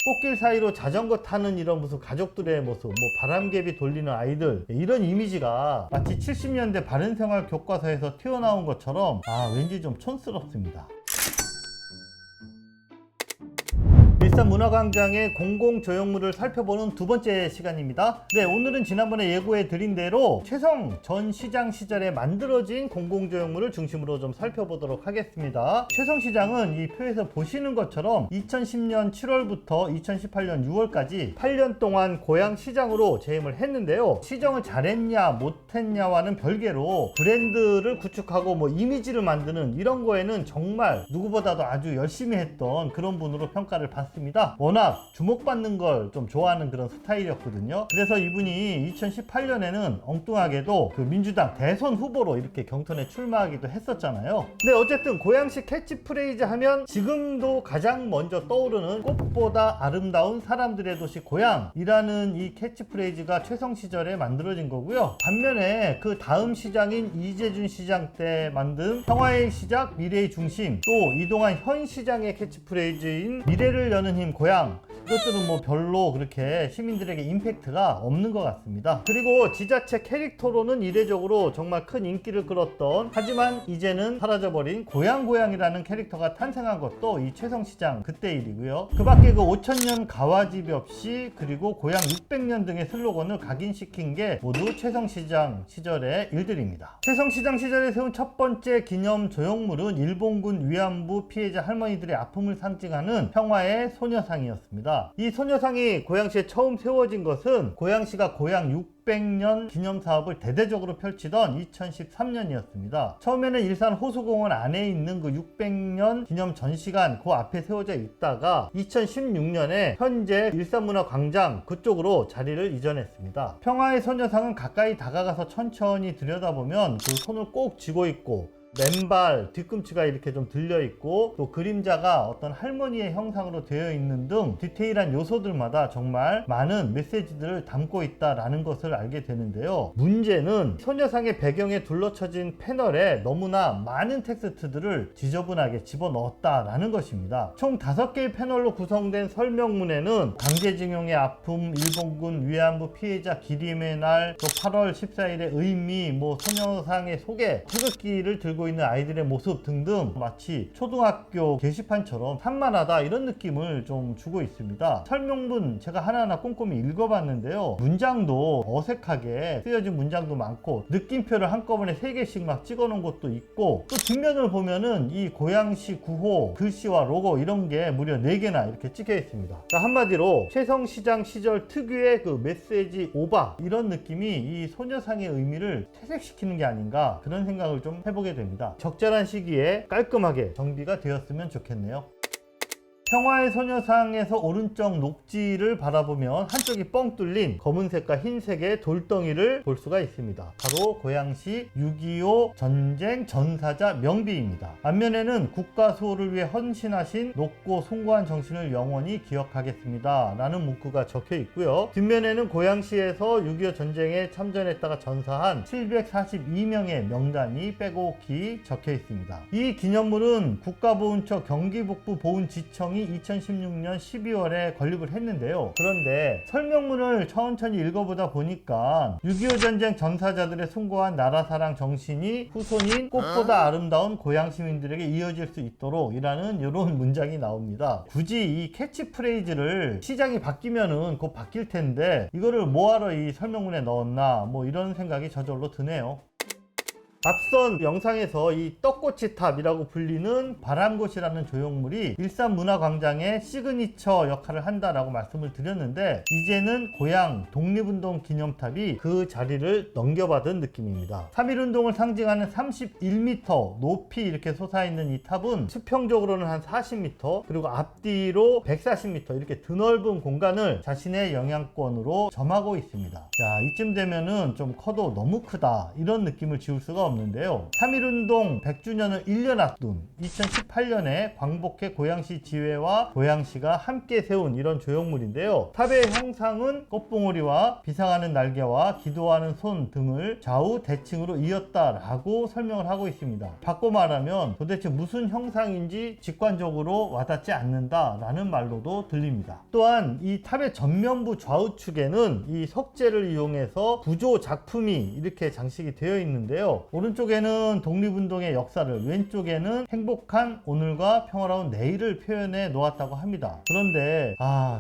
꽃길 사이로 자전거 타는 이런 무슨 가족들의 모습, 뭐 바람개비 돌리는 아이들, 이런 이미지가 마치 70년대 바른생활 교과서에서 튀어나온 것처럼 왠지 좀 촌스럽습니다. 일산문화광장의 공공조형물을 살펴보는 두 번째 시간입니다. 네, 오늘은 지난번에 예고해 드린 대로 최성 전 시장 시절에 만들어진 공공조형물을 중심으로 좀 살펴보도록 하겠습니다. 최성 시장은 이 표에서 보시는 것처럼 2010년 7월부터 2018년 6월까지 8년 동안 고향시장으로 재임을 했는데요. 시정을 잘했냐 못했냐와는 별개로 브랜드를 구축하고 뭐 이미지를 만드는 이런 거에는 정말 누구보다도 아주 열심히 했던 그런 분으로 평가를 받습니다. 워낙 주목받는 걸 좀 좋아하는 그런 스타일이었거든요. 그래서 이분이 2018년에는 엉뚱하게도 그 민주당 대선 후보로 이렇게 경선에 출마하기도 했었잖아요. 근데 어쨌든 고양시 캐치프레이즈 하면 지금도 가장 먼저 떠오르는 꽃보다 아름다운 사람들의 도시 고양이라는 이 캐치프레이즈가 최성 시절에 만들어진 거고요. 반면에 그 다음 시장인 이재준 시장 때 만든 평화의 시작 미래의 중심, 또 이동환 현 시장의 캐치프레이즈인 미래를 여는 힘 고양, 이것들은 뭐 별로 그렇게 시민들에게 임팩트가 없는 것 같습니다. 그리고 지자체 캐릭터로는 이례적으로 정말 큰 인기를 끌었던, 하지만 이제는 사라져버린 고양이라는 캐릭터가 탄생한 것도 이 최성시장 그때 일이고요. 그 밖에 그 5000년 가와집 없이, 그리고 고양 600년 등의 슬로건을 각인시킨 게 모두 최성시장 시절의 일들입니다. 최성시장 시절에 세운 첫 번째 기념 조형물은 일본군 위안부 피해자 할머니들의 아픔을 상징하는 평화의 소녀상이었습니다. 이 소녀상이 고양시에 처음 세워진 것은 고양시가 고양 600년 기념사업을 대대적으로 펼치던 2013년이었습니다. 처음에는 일산 호수공원 안에 있는 그 600년 기념 전시관 그 앞에 세워져 있다가 2016년에 현재 일산문화광장 그쪽으로 자리를 이전했습니다. 평화의 소녀상은 가까이 다가가서 천천히 들여다보면 그 손을 꼭 쥐고 있고 맨발, 뒤꿈치가 이렇게 좀 들려있고, 또 그림자가 어떤 할머니의 형상으로 되어 있는 등 디테일한 요소들마다 정말 많은 메시지들을 담고 있다라는 것을 알게 되는데요. 문제는 소녀상의 배경에 둘러쳐진 패널에 너무나 많은 텍스트들을 지저분하게 집어넣었다라는 것입니다. 총 5개의 패널로 구성된 설명문에는 강제징용의 아픔, 일본군 위안부 피해자 기림의 날, 또 8월 14일의 의미, 뭐 소녀상의 소개, 태극기를 들고 있는 아이들의 모습 등등 마치 초등학교 게시판처럼 산만하다 이런 느낌을 좀 주고 있습니다. 설명문 제가 하나하나 꼼꼼히 읽어봤는데요. 문장도 어색하게 쓰여진 문장도 많고, 느낌표를 한꺼번에 3개씩 막 찍어놓은 것도 있고, 또 뒷면을 보면은 이 고양시 구호 글씨와 로고 이런 게 무려 4개나 이렇게 찍혀 있습니다. 그러니까 한마디로 최성시장 시절 특유의 그 메시지 오바, 이런 느낌이 이 소녀상의 의미를 퇴색시키는 게 아닌가, 그런 생각을 좀 해보게 됩니다. 적절한 시기에 깔끔하게 정비가 되었으면 좋겠네요. 평화의 소녀상에서 오른쪽 녹지를 바라보면 한쪽이 뻥 뚫린 검은색과 흰색의 돌덩이를 볼 수가 있습니다. 바로 고양시 6.25 전쟁 전사자 명비입니다. 앞면에는 국가 수호를 위해 헌신하신 높고 숭고한 정신을 영원히 기억하겠습니다 라는 문구가 적혀 있고요. 뒷면에는 고양시에서 6.25 전쟁에 참전했다가 전사한 742명의 명단이 빼곡히 적혀 있습니다. 이 기념물은 국가보훈처 경기북부 보훈지청이 2016년 12월에 건립을 했는데요. 그런데 설명문을 천천히 읽어보다 보니까 6.25 전쟁 전사자들의 숭고한 나라사랑 정신이 후손인 꽃보다 아름다운 고양 시민들에게 이어질 수 있도록 이라는 이런 문장이 나옵니다. 굳이 이 캐치프레이즈를 시장이 바뀌면은 곧 바뀔 텐데 이거를 뭐하러 이 설명문에 넣었나, 뭐 이런 생각이 저절로 드네요. 앞선 영상에서 이 떡꼬치 탑이라고 불리는 바람꽃이라는 조형물이 일산문화광장의 시그니처 역할을 한다라고 말씀을 드렸는데, 이제는 고양 독립운동 기념탑이 그 자리를 넘겨받은 느낌입니다. 3.1운동을 상징하는 31m 높이 이렇게 솟아있는 이 탑은 수평적으로는 한 40m, 그리고 앞뒤로 140m 이렇게 드넓은 공간을 자신의 영향권으로 점하고 있습니다. 자, 이쯤 되면은 좀 커도 너무 크다 이런 느낌을 지울 수가 없는데요. 3.1운동 100주년을 1년 앞둔 2018년에 광복회 고양시 지회와 고양시가 함께 세운 이런 조형물인데요. 탑의 형상은 꽃봉오리와 비상하는 날개와 기도하는 손 등을 좌우 대칭으로 이었다라고 설명을 하고 있습니다. 바꿔 말하면 도대체 무슨 형상인지 직관적으로 와닿지 않는다라는 말로도 들립니다. 또한 이 탑의 전면부 좌우측에는 이 석재를 이용해서 구조 작품이 이렇게 장식이 되어 있는데요. 오른쪽에는 독립운동의 역사를, 왼쪽에는 행복한 오늘과 평화로운 내일을 표현해 놓았다고 합니다. 그런데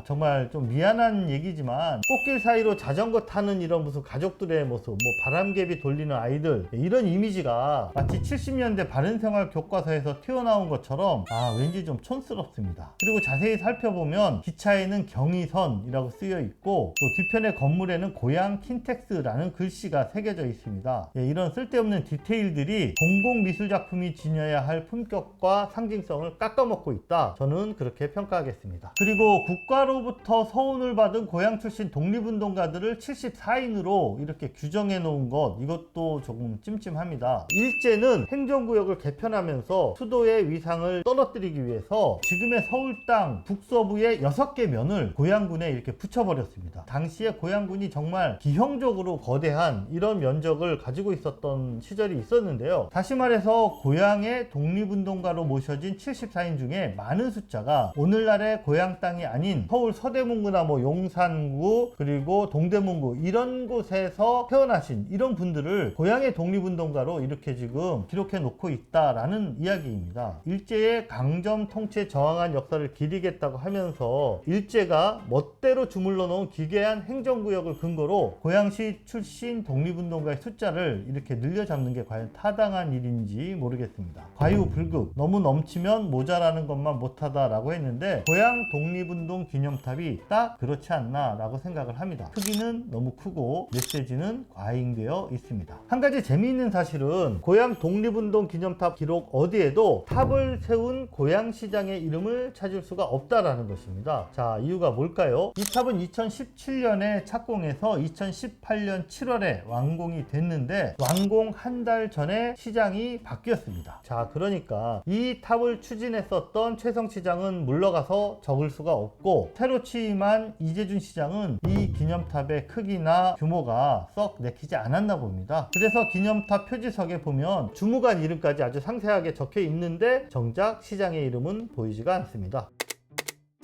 정말 좀 미안한 얘기지만 꽃길 사이로 자전거 타는 이런 무슨 가족들의 모습, 바람개비 돌리는 아이들, 이런 이미지가 마치 70년대 바른생활 교과서에서 튀어나온 것처럼 왠지 좀 촌스럽습니다. 그리고 자세히 살펴보면 기차에는 경의선이라고 쓰여 있고 또 뒤편의 건물에는 고양 킨텍스라는 글씨가 새겨져 있습니다. 이런 쓸데없는 디테일들이 공공미술작품이 지녀야 할 품격과 상징성을 깎아먹고 있다. 저는 그렇게 평가하겠습니다. 그리고 국가로부터 서훈을 받은 고양 출신 독립운동가들을 74인으로 이렇게 규정해 놓은 것, 이것도 조금 찜찜합니다. 일제는 행정구역을 개편하면서 수도의 위상을 떨어뜨리기 위해서 지금의 서울 땅 북서부의 6개 면을 고양군에 이렇게 붙여버렸습니다. 당시에 고양군이 정말 기형적으로 거대한 이런 면적을 가지고 있었던 시절이 있었는데요. 다시 말해서 고양의 독립운동가로 모셔진 74인 중에 많은 숫자가 오늘날의 고양 땅이 아닌 서울 서대문구나 용산구 그리고 동대문구 이런 곳에서 태어나신 이런 분들을 고양의 독립운동가로 이렇게 지금 기록해 놓고 있다라는 이야기입니다. 일제의 강점 통치에 저항한 역사를 기리겠다고 하면서 일제가 멋대로 주물러 놓은 기괴한 행정구역을 근거로 고양시 출신 독립운동가의 숫자를 이렇게 늘려잡는 게 과연 타당한 일인지 모르겠습니다. 과유불급, 너무 넘치면 모자라는 것만 못하다라고 했는데 고양 독립운동 기념탑이 딱 그렇지 않나 라고 생각을 합니다. 크기는 너무 크고 메시지는 과잉되어 있습니다. 한 가지 재미있는 사실은 고양 독립운동 기념탑 기록 어디에도 탑을 세운 고양시장의 이름을 찾을 수가 없다라는 것입니다. 자, 이유가 뭘까요? 이 탑은 2017년에 착공해서 2018년 7월에 완공이 됐는데 완공 한 달 전에 시장이 바뀌었습니다. 자, 그러니까 이 탑을 추진했었던 최성 시장은 물러가서 적을 수가 없고 새로 취임한 이재준 시장은 이 기념탑의 크기나 규모가 썩 내키지 않았나 봅니다. 그래서 기념탑 표지석에 보면 주무관 이름까지 아주 상세하게 적혀 있는데 정작 시장의 이름은 보이지가 않습니다.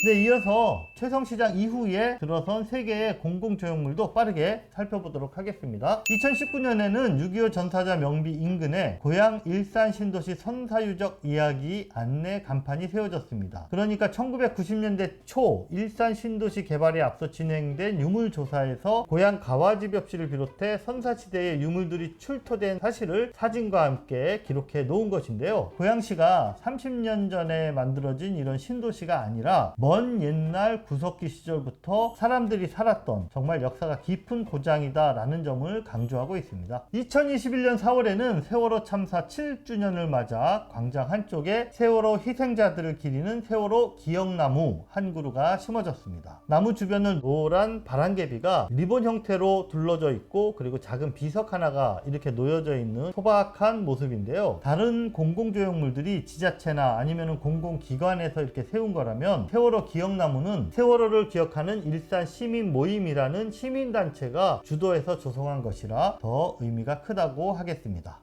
네, 이어서 최성시장 이후에 들어선 3개의 공공조형물도 빠르게 살펴보도록 하겠습니다. 2019년에는 6.25 전사자 명비 인근에 고양 일산 신도시 선사유적 이야기 안내 간판이 세워졌습니다. 그러니까 1990년대 초 일산 신도시 개발에 앞서 진행된 유물조사에서 고양 가와집엽씨를 비롯해 선사시대의 유물들이 출토된 사실을 사진과 함께 기록해 놓은 것인데요. 고양시가 30년 전에 만들어진 이런 신도시가 아니라 먼 옛날 구석기 시절부터 사람들이 살았던 정말 역사가 깊은 고장이다 라는 점을 강조하고 있습니다. 2021년 4월에는 세월호 참사 7주년을 맞아 광장 한쪽에 세월호 희생자들을 기리는 세월호 기억나무 한 그루가 심어졌습니다. 나무 주변을 노란 바람개비가 리본 형태로 둘러져 있고 그리고 작은 비석 하나가 이렇게 놓여져 있는 소박한 모습인데요. 다른 공공조형물들이 지자체나 아니면 공공기관에서 이렇게 세운 거라면 세월호 기억나무는 세월호를 기억하는 일산 시민 모임이라는 시민단체가 주도해서 조성한 것이라 더 의미가 크다고 하겠습니다.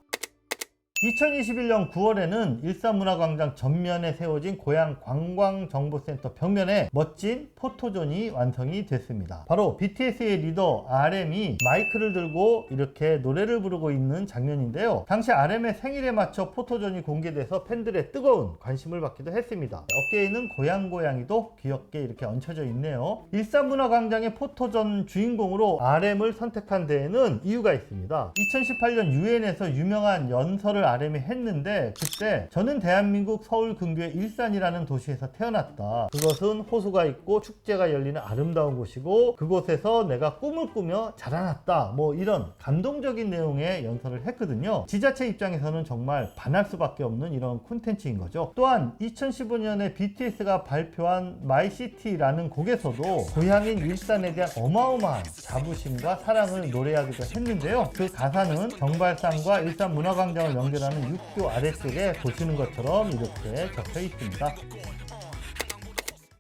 2021년 9월에는 일산문화광장 전면에 세워진 고양 관광정보센터 벽면에 멋진 포토존이 완성이 됐습니다. 바로 BTS의 리더 RM이 마이크를 들고 이렇게 노래를 부르고 있는 장면인데요. 당시 RM의 생일에 맞춰 포토존이 공개돼서 팬들의 뜨거운 관심을 받기도 했습니다. 어깨에는 고양이도 귀엽게 이렇게 얹혀져 있네요. 일산문화광장의 포토존 주인공으로 RM을 선택한 데에는 이유가 있습니다. 2018년 유엔에서 유명한 연설을 아름아름했는데 그때 저는 대한민국 서울 근교의 일산이라는 도시에서 태어났다. 그것은 호수가 있고 축제가 열리는 아름다운 곳이고 그곳에서 내가 꿈을 꾸며 자라났다. 뭐 이런 감동적인 내용의 연설을 했거든요. 지자체 입장에서는 정말 반할 수밖에 없는 이런 콘텐츠인 거죠. 또한 2015년에 BTS가 발표한 마이시티라는 곡에서도 고향인 일산에 대한 어마어마한 자부심과 사랑을 노래하기도 했는데요. 그 가사는 정발산과 일산 문화광장을 연결하는 육교 아래쪽에 보시는 것처럼 이렇게 적혀 있습니다.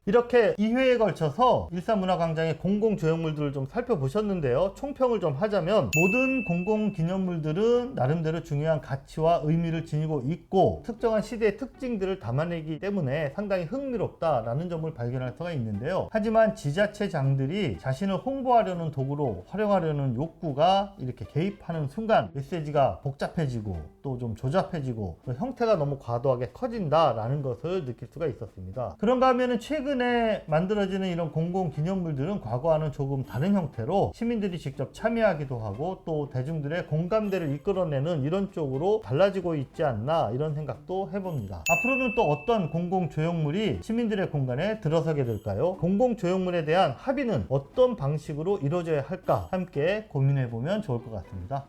이렇게 2회에 걸쳐서 일산문화광장의 공공조형물들을 좀 살펴보셨는데요. 총평을 좀 하자면 모든 공공기념물들은 나름대로 중요한 가치와 의미를 지니고 있고 특정한 시대의 특징들을 담아내기 때문에 상당히 흥미롭다라는 점을 발견할 수가 있는데요. 하지만 지자체장들이 자신을 홍보하려는 도구로 활용하려는 욕구가 이렇게 개입하는 순간 메시지가 복잡해지고 또 좀 조잡해지고 형태가 너무 과도하게 커진다라는 것을 느낄 수가 있었습니다. 그런가 하면은 최근에 만들어지는 이런 공공기념물들은 과거와는 조금 다른 형태로 시민들이 직접 참여하기도 하고 또 대중들의 공감대를 이끌어내는 이런 쪽으로 달라지고 있지 않나 이런 생각도 해봅니다. 앞으로는 또 어떤 공공조형물이 시민들의 공간에 들어서게 될까요? 공공조형물에 대한 합의는 어떤 방식으로 이루어져야 할까 함께 고민해보면 좋을 것 같습니다.